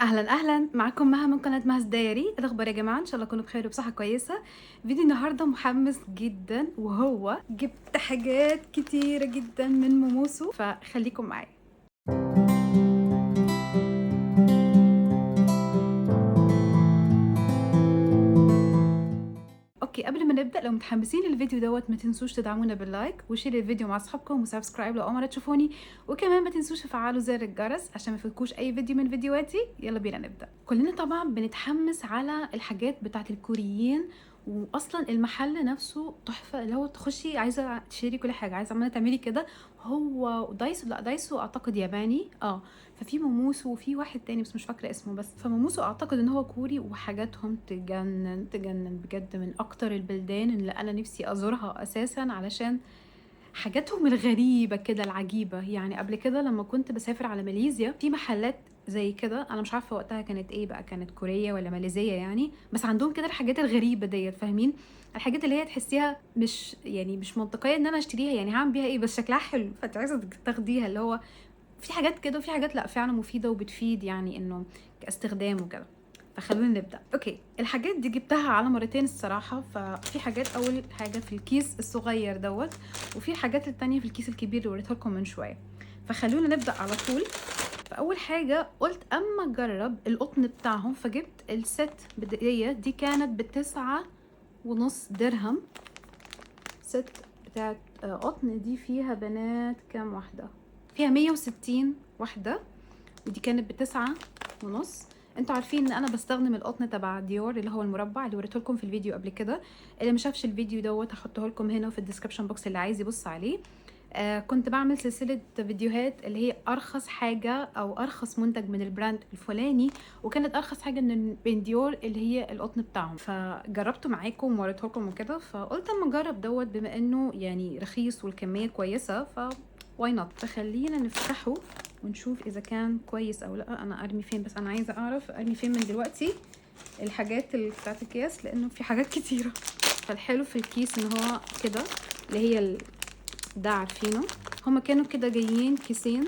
اهلا اهلا، معاكم مها من قناه مهز دايري. إيه الاخبار يا جماعه؟ ان شاء الله تكونوا بخير وبصحه كويسه. فيديو النهارده محمس جدا، وهو جبت حاجات كتيره جدا من موموسو، فخليكم معايا. اوكي، قبل ما نبدا لو متحمسين للفيديو دوت ما تنسوش تدعمونا باللايك وشير الفيديو مع اصحابكم وسبسكرايب لو اول مره تشوفوني، وكمان ما تنسوش تفعلوا زر الجرس عشان ما يفوتكوش اي فيديو من فيديوهاتي. يلا بينا نبدا. كلنا طبعا بنتحمس على الحاجات بتاعت الكوريين، واصلا المحل نفسه تحفه، اللي هو تخشي عايزه تشتري كل حاجه، عايزه عماله تعملي كده. هو دايسو، لا دايسو اعتقد ياباني. ففي موموسو وفي واحد تاني بس مش فاكره اسمه، بس فموموسو اعتقد ان هو كوري، وحاجاتهم تجنن تجنن بجد، من اكتر البلدان اللي انا نفسي ازورها اساسا، علشان حاجاتهم الغريبه كده العجيبه. يعني قبل كده لما كنت بسافر على ماليزيا في محلات زي كده، انا مش عارفه وقتها كانت ايه بقى، كانت كوريه ولا ماليزيه يعني، بس عندهم كده الحاجات الغريبه ديت، فاهمين؟ الحاجات اللي هي تحسيها مش يعني مش منطقيه ان انا اشتريها، يعني هعمل بيها ايه؟ بس شكلها حلو فانت عايزه تاخديها. اللي هو في حاجات كده وفي حاجات لا فعلا مفيده وبتفيد، يعني انه كاستخدام وكده. فخلونا نبدا. اوكي، الحاجات دي جبتها على مرتين الصراحه. ففي حاجات، اول حاجه في الكيس الصغير دوت، وفي الحاجات التانية في الكيس الكبير اللي وريتها لكم من شويه. فخلونا نبدا على طول. فاول حاجه قلت اما اجرب القطن بتاعهم، فجبت الست بدقيه دي، كانت ب9.5 درهم. ست بتاعت قطن دي فيها بنات كام واحده؟ فيها 160 واحده، ودي كانت ب9.5. انتوا عارفين ان انا بستخدم القطن تبع ديور اللي هو المربع اللي وريته لكم في الفيديو قبل كده. اللي ما شافش الفيديو دوت هحطه لكم هنا في الديسكربشن بوكس اللي عايز يبص عليه. كنت بعمل سلسلة فيديوهات اللي هي أرخص حاجة أو أرخص منتج من البراند الفلاني، وكانت أرخص حاجة من ديور اللي هي القطن بتاعهم، فجربته معاكم ووريته لكم وكده. فقلت أما أجرب دوت بما إنه يعني رخيص والكمية كويسة، واي نوت. فخلينا نفتحه ونشوف إذا كان كويس أو لأ. أنا أرمي فين؟ بس أنا عايزة أعرف أرمي فين من دلوقتي الحاجات اللي بتاعت الكيس، لأنه في حاجات كتيرة. فالحلو في الكيس إن هو كده، اللي هي ده عارفينه. هما كانوا كده جايين كيسين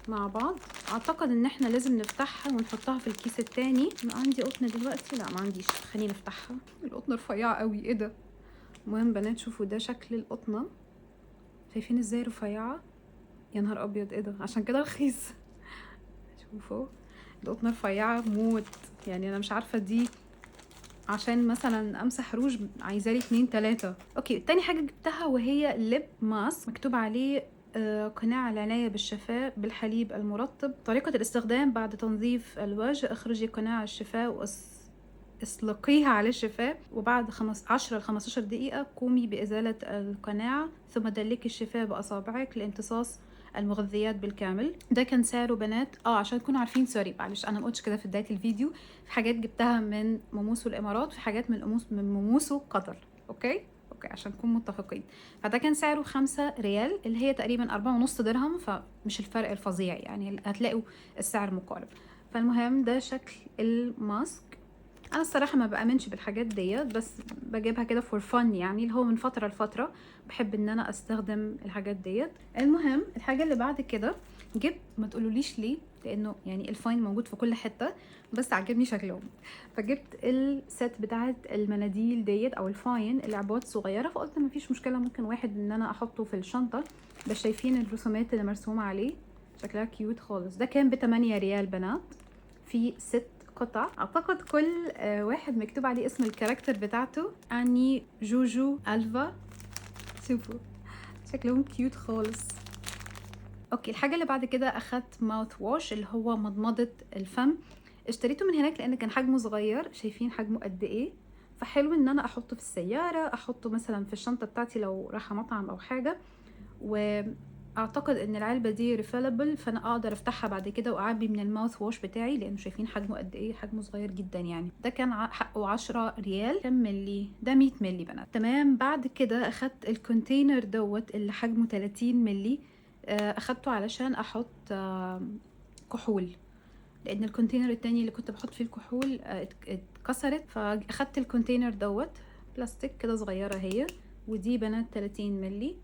مع بعض. اعتقد ان احنا لازم نفتحها ونحطها في الكيس التاني. انا عندي قطن دلوقتي؟ لا ما عنديش. خليني افتحها. القطنه رفيعه قوي، ايه ده؟ المهم بنات، شوفوا ده شكل القطنه. شايفين ازاي رفيعه؟ يا نهار ابيض، ايه ده؟ عشان كده رخيص. شوفوا القطنه رفيعه موت. يعني انا مش عارفه دي عشان مثلا امسح روج عايزالي 2 3. اوكي، تاني حاجه جبتها وهي ليب ماسك مكتوب عليه قناع العناية بالشفاء بالحليب المرطب. طريقة الاستخدام: بعد تنظيف الوجه اخرجي قناع الشفاء اسلقيها على الشفاء، وبعد 10 ل 15 دقيقة قومي بإزالة القناع، ثم دلكي الشفاء بأصابعك لامتصاص المغذيات بالكامل. ده كان سعره بنات عشان تكونوا عارفين، سوري معلش انا ما قلتش كده في بداية الفيديو، في حاجات جبتها من موموسو الامارات، في حاجات من موموسو قطر. اوكي عشان نكون متفقين. فده كان سعره 5 ريال، اللي هي تقريبا 4.5 درهم، فمش الفرق الفظيع يعني، هتلاقوا السعر مقارب. فالمهم ده شكل الماسك. انا الصراحه ما بامنش بالحاجات ديت، بس بجيبها كده فور فن، يعني اللي هو من فتره لفتره بحب ان انا استخدم الحاجات ديت. المهم الحاجه اللي بعد كده جبت، ما تقولوليش ليه لانه يعني الفاين موجود في كل حته، بس عجبني شكلهم. فجبت الست بتاعت المناديل ديت او الفاين العبوات صغيره، فقلت ما فيش مشكله ممكن واحد ان انا احطه في الشنطه. بس شايفين الرسومات اللي مرسومه عليه؟ شكلها كيوت خالص. ده كان ب8 ريال بنات، في 6 قطع. اعتقد كل واحد مكتوب عليه اسم الكاركتر بتاعته: اني، جوجو، الفا. شوفوا شكلهم كيوت خالص. اوكي، الحاجه اللي بعد كده اخدت ماوث واش اللي هو مضمضه الفم. اشتريته من هناك لان كان حجمه صغير، شايفين حجمه قد ايه؟ فحلو ان انا احطه في السياره، احطه مثلا في الشنطه بتاعتي لو رايحه مطعم او حاجه. واعتقد ان العلبه دي ريفيلبل، فانا اقدر افتحها بعد كده واعبي من الماوث واش بتاعي، لانه شايفين حجمه قد ايه؟ حجمه صغير جدا يعني. ده كان حقه 10 ريال. كم ملي ده؟ 100 ملي بنات. تمام. بعد كده اخدت الكونتينر دوت اللي حجمه 30 ملي. اخدته علشان احط كحول، لان الكونتينر التاني اللي كنت بحط فيه الكحول اتكسرت. فاخدت الكونتينر دوت بلاستيك كده صغيره هي، ودي بنات 30 ملي،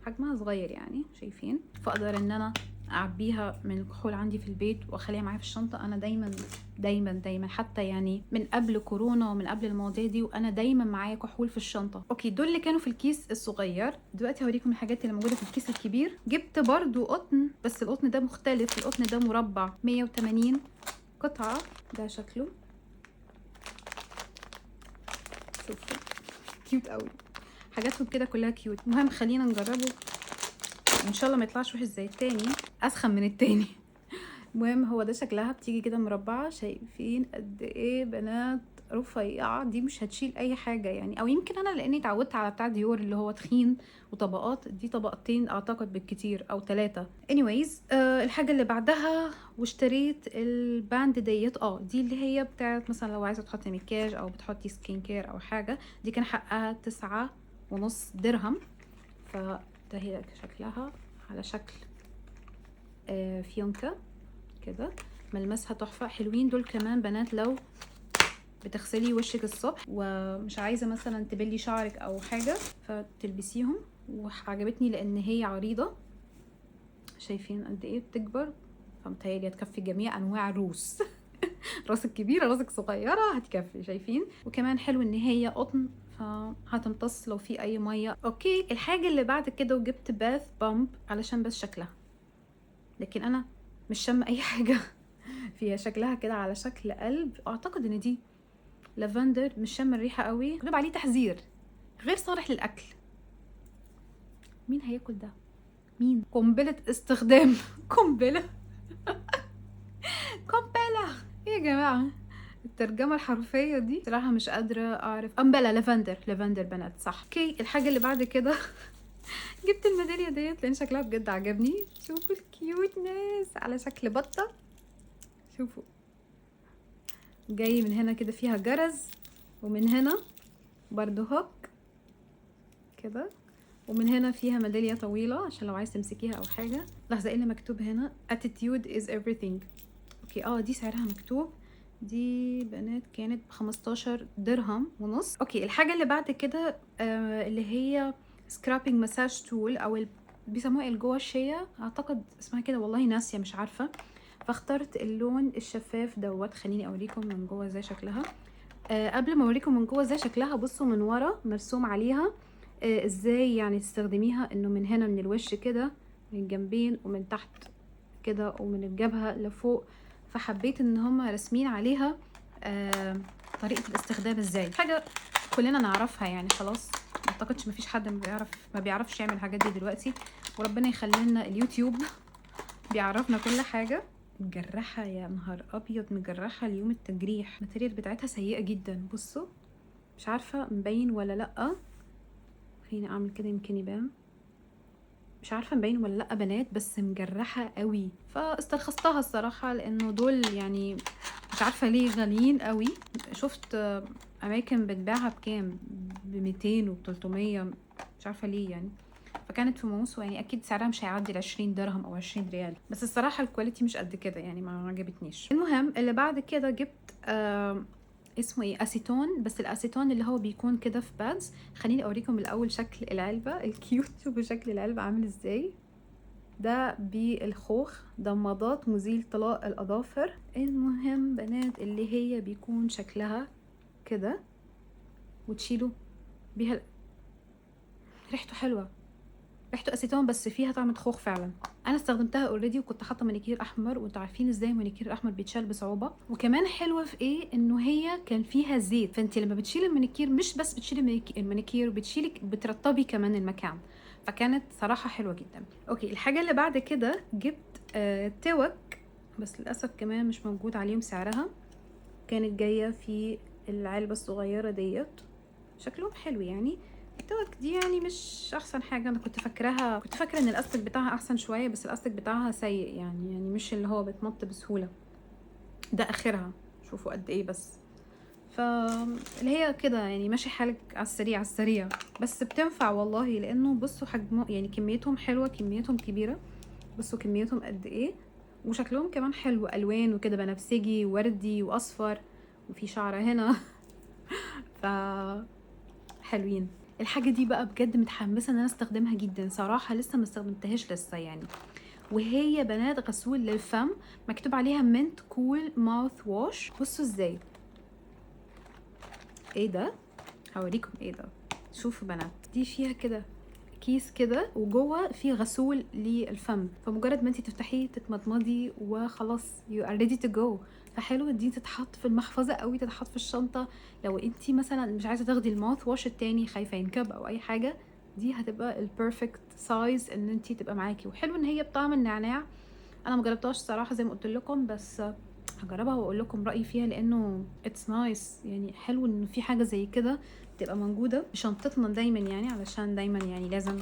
حجمها صغير يعني شايفين. فاقدر ان انا اعبيها من الكحول عندي في البيت واخليها معايا في الشنطه. انا دايما دايما دايما، حتى يعني من قبل كورونا ومن قبل المواضيع دي، وانا دايما معايا كحول في الشنطه. اوكي، دول اللي كانوا في الكيس الصغير. دلوقتي هوريكم الحاجات اللي موجوده في الكيس الكبير. جبت برضو قطن، بس القطن ده مختلف. القطن ده مربع، 180 قطعه. ده شكله، شوفوا كيوت قوي، حاجاتهم كده كلها كيوت. المهم خلينا نجربه، وان شاء الله ما يطلعش وحش زي التاني، اسخن من التاني. المهم هو ده شكلها، بتيجي كده مربعه. شايفين قد ايه بنات رفيعه؟ دي مش هتشيل اي حاجه يعني، او يمكن انا لاني اتعودت على بتاع ديور اللي هو تخين وطبقات. دي طبقتين اعتقد بالكتير او 3. anyways الحاجه اللي بعدها، واشتريت الباند ديت. دي اللي هي بتاعت مثلا لو عايزه تحطي مكياج او بتحطي سكين كير او حاجه. دي كان حقها 9.5 درهم. فده هي شكلها على شكل فيونكة كده، ملمسها تحفة. حلوين دول كمان بنات لو بتغسلي وشك الصبح ومش عايزة مثلا تبلي شعرك او حاجة فتلبسيهم. وعجبتني لان هي عريضة، شايفين قد ايه بتكبر، فمتهيألي هتكفي جميع انواع الروس. راسك كبيرة راسك صغيرة هتكفي، شايفين. وكمان حلو ان هي قطن، فهتمتص لو في اي مية. اوكي، الحاجة اللي بعد كده، وجبت باث بامب علشان بس شكلها، لكن انا مش شامة اي حاجة فيها. شكلها كده على شكل قلب، اعتقد ان دي لافندر، مش شامة الريحة قوي. مكتوب عليه تحذير غير صالح للاكل. مين هياكل ده؟ مين؟ قنبلة استخدام. قنبلة. قنبلة. ايه يا جماعة الترجمة الحرفية دي؟ صراحة مش قادرة اعرف. امبلا، لافندر. لافندر بنات، صح. اوكي، الحاجة اللي بعد كده جبت الميدالية ديت لان شكلها بجد عجبني. شوفوا الكيوتنس، على شكل بطة. شوفوا، جاي من هنا كده فيها جرز، ومن هنا برضو هوك كده، ومن هنا فيها ميدالية طويلة عشان لو عايز تمسكيها او حاجة. لحظة، ايه اللي مكتوب هنا؟ attitude is everything. اوكي، دي سعرها مكتوب. دي بنات كانت ب15 درهم ونص. اوكي، الحاجة اللي بعد كده اللي هي سكرابينج مساج تول، او بيسموها الجواشية اعتقد اسمها كده، والله ناسية مش عارفة. فاخترت اللون الشفاف دوت. خليني اوريكم من جوه ازاي شكلها. قبل ما اوريكم من جوه ازاي شكلها، بصوا من ورا مرسوم عليها ازاي يعني تستخدميها. انه من هنا من الوش كده، من الجنبين، ومن تحت كده، ومن الجبهة لفوق. فحبيت ان هم رسمين عليها طريقة الاستخدام ازاي. حاجة كلنا نعرفها يعني، خلاص ما اعتقدش مفيش حد ما بيعرفش يعمل الحاجات دي دلوقتي. وربنا يخلي لنا اليوتيوب بيعرفنا كل حاجة. مجرحة يا نهار ابيض، مجرحة ليوم التجريح. الماتيريال بتاعتها سيئة جدا. بصوا، مش عارفة مبين ولا لأ. خليني اعمل كده يمكن يبان. مش عارفة مبين ولا لأ بنات، بس مجرحة قوي. فاسترخصتها الصراحة، لانه دول يعني مش عارفة ليه غاليين قوي. شفت اماكن بتباعها بكام، ب200 وب300، مش عارفة ليه يعني. فكانت في موسو يعني، اكيد سعرها مش هيعدي 20 درهم او 20 ريال. بس الصراحة الكواليتي مش قد كده يعني، ما عجبتنيش. المهم اللي بعد كده جبت اسمه ايه، اسيتون. بس الاسيتون اللي هو بيكون كده في بادز. خليني اوريكم الاول شكل العلبة الكيوت. شوفوا شكل العلبة عامل ازاي. ده بالخوخ، ضمادات مزيل طلاء الاظافر. المهم بنات، اللي هي بيكون شكلها كده، وتشيلوا بيها. ريحته حلوة، ريحته اسيتون بس فيها طعم خوخ فعلا. انا استخدمتها اوريدي، وكنت حاطه مانيكير احمر، وانتوا عارفين ازاي المانيكير الاحمر بيتشال بصعوبه. وكمان حلوه في ايه، انه هي كان فيها زيت، فانت لما بتشيلي المانيكير مش بس بتشيلي المانيكير، وبتشيلي بترطبي كمان المكان. فكانت صراحه حلوه جدا. اوكي، الحاجه اللي بعد كده جبت توك، بس للاسف كمان مش موجود عليهم سعرها. كانت جايه في العلبه الصغيره ديت. شكلهم حلو يعني. التوك دي يعني مش احسن حاجه. انا كنت فاكره ان الاستك بتاعها احسن شويه، بس الاستك بتاعها سيء يعني مش اللي هو بتمط بسهوله. ده اخرها، شوفوا قد ايه بس. فاللي هي كده يعني ماشي حالك على السريع على السريع، بس بتنفع والله. لانه بصوا حجمه يعني، كميتهم حلوه، كميتهم كبيره. بصوا كميتهم قد ايه، وشكلهم كمان حلو، الوان وكده، بنفسجي ووردي واصفر، وفي شعره هنا. ف حلوين. الحاجه دي بقى بجد متحمسه ان انا استخدمها جدا صراحه. لسه ما استخدمتهاش لسه يعني. وهي بنات غسول للفم، مكتوب عليها منت كول ماوث واش. بصوا ازاي، ايه ده، هوريكم ايه ده. شوفوا بنات، دي فيها كده كيس كده وجوه فيه غسول للفم، فمجرد ما انتي تفتحيه تتمضمضي وخلاص you are ready to go. فحلو دي تتحط في المحفظه قوي، تتحط في الشنطه لو انتي مثلا مش عايزه تاخدي الماوث واش التاني، خايفه ينكب او اي حاجه، دي هتبقى البيرفكت سايز ان انتي تبقى معاكي. وحلو ان هي بطعم النعناع. انا ما جربتهاش صراحه زي ما قلت لكم، بس هجربها واقول لكم رايي فيها، لانه اتس نايس يعني. حلو ان في حاجه زي كده تبقى موجوده في شنطتنا دايما، يعني علشان دايما يعني لازم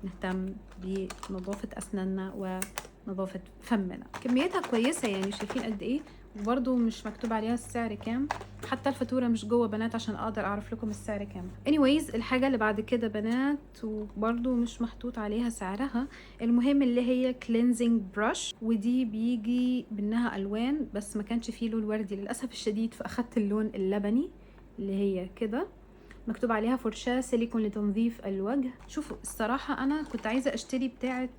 نهتم بنظافه اسناننا ونظافه فمنا. كميتها كويسه يعني، شايفين قد ايه، وبرده مش مكتوب عليها السعر كام، حتى الفاتوره مش جوه بنات عشان اقدر اعرف لكم السعر كام. anyways الحاجه اللي بعد كده بنات، وبرده مش محطوط عليها سعرها، المهم اللي هي cleansing brush، ودي بيجي منها الوان بس ما كانش فيه لون وردي للاسف الشديد، فاخدت اللون اللبني اللي هي كده. مكتوب عليها فرشاة سيليكون لتنظيف الوجه. شوفوا الصراحة انا كنت عايزة اشتري بتاعة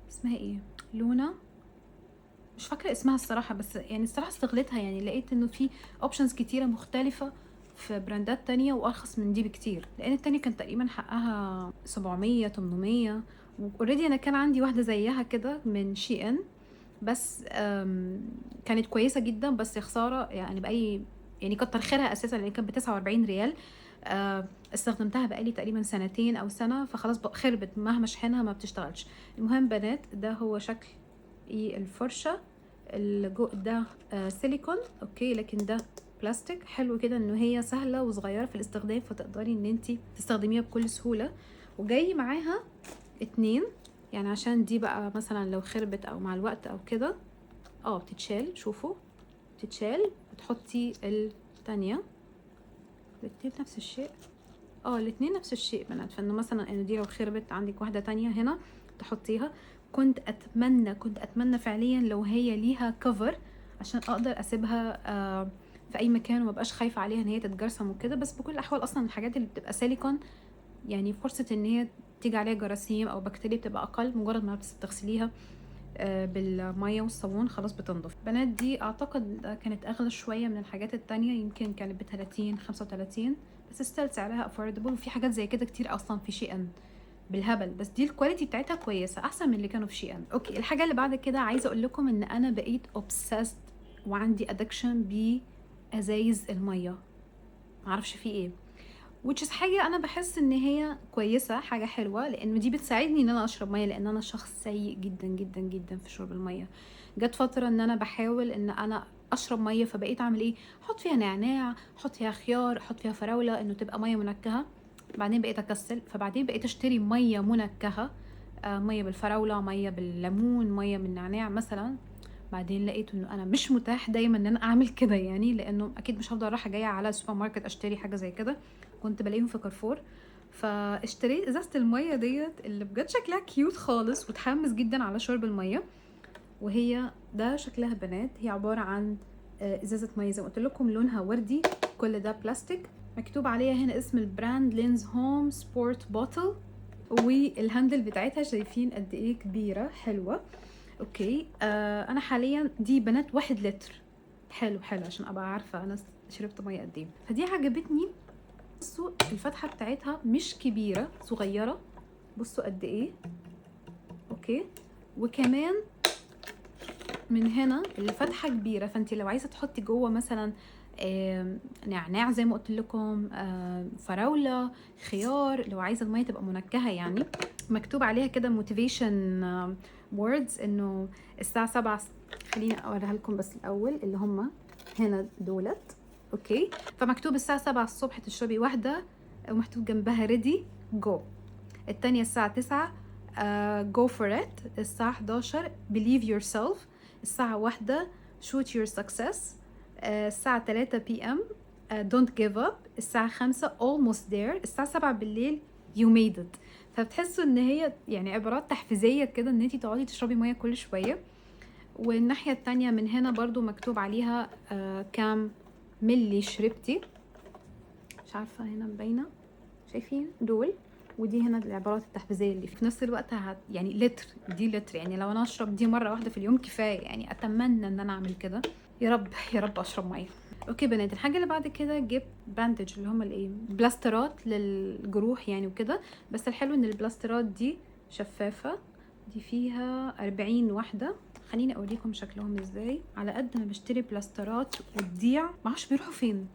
اسمها ايه، لونا، مش فاكرة اسمها الصراحة، بس يعني الصراحة استغلتها، يعني لقيت انه في اوبشنز كتيرة مختلفة في براندات تانية وارخص من دي بكتير، لان التانية كان تقريبا حقها 700 800. واوريدي انا كان عندي واحدة زيها كده من شي ان، بس كانت كويسة جدا، بس يا خسارة يعني بأي، يعني كتر خيرها اساسا لان كانت ب49 ريال. استخدمتها بقالي تقريبا سنتين او سنة، فخلاص خربت مهما شحنها ما بتشتغلش. المهم بنات ده هو شكل الفرشة. ده سيليكون اوكي، لكن ده بلاستيك. حلو كده انه هي سهلة وصغيرة في الاستخدام، فتقدري ان انتي تستخدميها بكل سهولة. وجاي معاها 2، يعني عشان دي بقى مثلا لو خربت او مع الوقت او كده بتتشال. شوفوا بتتشال، بتحطي التانية. الاتنين نفس الشيء، الاتنين نفس الشيء بنات. فانه مثلا انه دي لو خربت عندك واحدة تانية هنا تحطيها. كنت اتمنى فعليا لو هي ليها كفر عشان اقدر اسيبها في اي مكان وما بقاش خايفة عليها ان هي تتجرسم وكده. بس بكل الاحوال اصلا الحاجات اللي بتبقى سيليكون يعني فرصة ان هي تيجي عليها جراثيم او بكتيريا بتبقى اقل، مجرد ما بتغسليها بالمية والصابون خلاص بتنضف. بنات دي اعتقد كانت اغلى شوية من الحاجات التانية، يمكن كانت ب30 35، بس ستيل سعرها افوردبل. وفي حاجات زي كده كتير اصلا في شي ان بالهبل، بس دي الكواليتي بتاعتها كويسة احسن من اللي كانوا في شي ان. اوكي الحاجة اللي بعد كده عايزة اقول لكم ان انا بقيت obsessed وعندي ادكشن بازايز المية، معرفش في ايه، which is حاجة أنا بحس إن هي كويسة، حاجة حلوة، لأن دي بتساعدني إن أنا أشرب مية، لأن أنا شخص سيء جدا جدا جدا في شرب المية. جت فترة إن أنا بحاول إن أنا أشرب مية، فبقيت أعمل إيه، أحط فيها نعناع، أحط فيها خيار، أحط فيها فراولة إنه تبقى مية منكهة. بعدين بقيت أكسل، فبعدين بقيت أشتري مية منكهة، مية بالفراولة، مية بالليمون، مية بالنعناع مثلا. بعدين لقيت انه انا مش متاح دايما ان انا اعمل كده، يعني لانه اكيد مش هفضل رايحه جايه على السوبر ماركت اشتري حاجه زي كده. كنت بلاقيهم في كارفور، فاشتريت ازازه الميه ديت اللي بجد شكلها كيوت خالص وتحمس جدا على شرب الميه. وهي ده شكلها بنات، هي عباره عن ازازه ميه زي ما قلت لكم، لونها وردي، كل ده بلاستيك. مكتوب عليها هنا اسم البراند لينز هوم سبورت بوتل، والهاندل بتاعتها شايفين قد ايه كبيره حلوه. اوكي انا حاليا دي بنات 1 لتر. حلو عشان ابقى عارفه انا شربت ميه قد ايه. فدي عجبتني. بصوا الفتحه بتاعتها مش كبيره، صغيره، بصوا قد ايه. اوكي وكمان من هنا الفتحه كبيره، فانت لو عايزه تحطي جوه مثلا نعناع زي ما قلت لكم، فراوله، خيار، لو عايزه الميه تبقى منكهه يعني. مكتوب عليها كده موتيفيشن ووردز انه الساعه 7. خليني اوريها لكم بس الاول اللي هم هنا دولت. اوكي فمكتوب الساعه 7 الصبح تشربي واحده، ومكتوب جنبها ريدي جو. التانية الساعه 9 go for it. الساعه 11 believe yourself. الساعه 1 shoot your success. الساعه 3 PM don't give up. الساعه 5 almost there. الساعه 7 بالليل you made it. فبتحسوا ان هي يعني عبارات تحفيزيه كده ان انتي تقعدي تشربي ميه كل شويه. والناحيه التانية من هنا برضو مكتوب عليها كام ملي شربتي، مش عارفه هنا مبينه، شايفين دول ودي هنا العبارات التحفيزيه اللي في نفس الوقت يعني لتر، دي لتر، يعني لو انا اشرب دي مره واحده في اليوم كفايه، يعني اتمنى ان انا اعمل كده. يا رب يا رب اشرب ميه. اوكي بنات، الحاجه اللي بعد كده جبت باندج، اللي هم الايه، بلاسترات للجروح يعني وكده. بس الحلو ان البلاسترات دي شفافه، دي فيها 40 واحده. خليني اوريكم شكلهم ازاي. على قد ما بشتري بلاسترات وتضيع معرفش بيروحوا فين،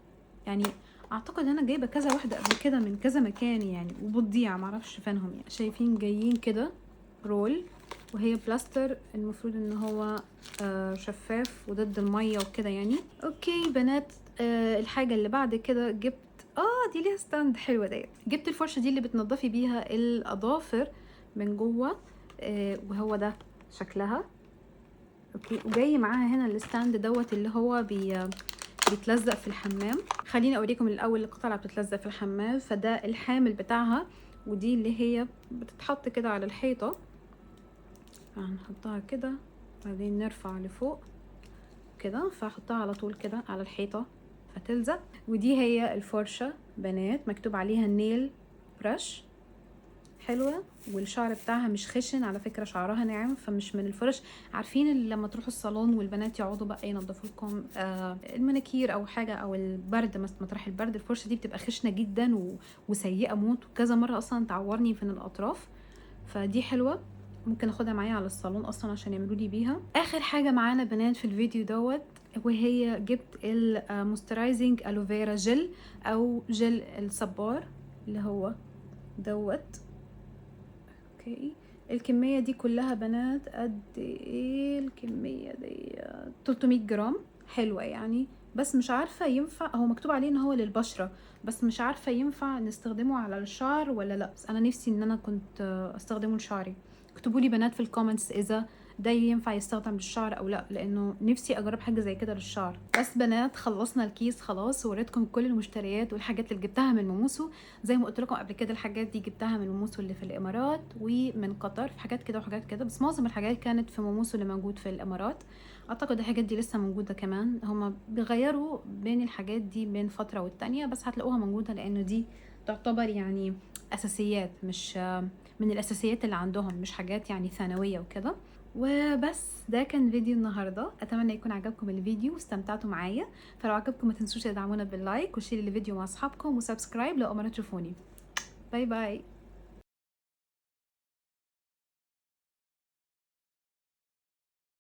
يعني اعتقد انا جايبه كذا واحده قبل كده من كذا مكان يعني، وبتضيع معرفش فينهم. يعني شايفين جايين كده رول، وهي بلاستر المفروض ان هو شفاف وضد الميه وكده يعني. اوكي بنات، الحاجه اللي بعد كده جبت دي ليها ستاند حلوه ديت. جبت الفرشه دي اللي بتنضفي بيها الاظافر من جوه، وهو ده شكلها. اوكي، وجاي معاها هنا الستاند دوت اللي هو بيتلزق في الحمام. خليني اوريكم الاول القطعه اللي بتتلزق في الحمام. فده الحامل بتاعها، ودي اللي هي بتتحط كده على الحيطه. هنحطها كده، بعدين نرفع لفوق كده، فاحطها على طول كده على الحيطه فتلزق. ودي هي الفرشه بنات، مكتوب عليها نيل برش، حلوه. والشعر بتاعها مش خشن على فكره، شعرها ناعم، فمش من الفرش. عارفين لما تروحوا الصالون والبنات يقعدوا بقى ينضفوا لكم المناكير او حاجه او البرد، مطرح البرد، الفرشه دي بتبقى خشنه جدا وسيئه موت، وكذا مره اصلا تعورني من الاطراف. فدي حلوه، ممكن اخدها معايا على الصالون اصلا عشان يعملوا لي بيها. اخر حاجه معانا بنات في الفيديو دوت، وهي جبت الموسترايزنج الوفيرا جل، او جل الصبار اللي هو دوت. اوكي، الكميه دي كلها بنات قد ايه؟ الكميه دي 300 جرام، حلوه يعني. بس مش عارفه ينفع، هو مكتوب عليه ان هو للبشره، بس مش عارفه ينفع نستخدمه على الشعر ولا لا. بس انا نفسي ان انا كنت استخدمه لشعري. اكتبوا لي بنات في الكومنتس اذا ده ينفع يستخدم للشعر او لا، لانه نفسي اجرب حاجه زي كده للشعر. بس بنات، خلصنا الكيس خلاص، وريتكم كل المشتريات والحاجات اللي جبتها من موموسو. زي ما قلت لكم قبل كده، الحاجات دي جبتها من موموسو اللي في الامارات ومن قطر، في حاجات كده وحاجات كده، بس معظم الحاجات كانت في موموسو اللي موجود في الامارات. اعتقد الحاجات دي لسه موجوده كمان، هما بيغيروا بين الحاجات دي بين فتره والتانيه، بس هتلاقوها موجوده لانه دي تعتبر يعني اساسيات، مش من الاساسيات اللي عندهم، مش حاجات يعني ثانويه وكده. وبس ده كان فيديو النهارده، اتمنى يكون عجبكم الفيديو واستمتعتوا معايا. فلو عجبكم ما تنسوش تدعمونا باللايك وشير الفيديو مع اصحابكم وسبسكرايب لو اول مره تشوفوني. باي باي.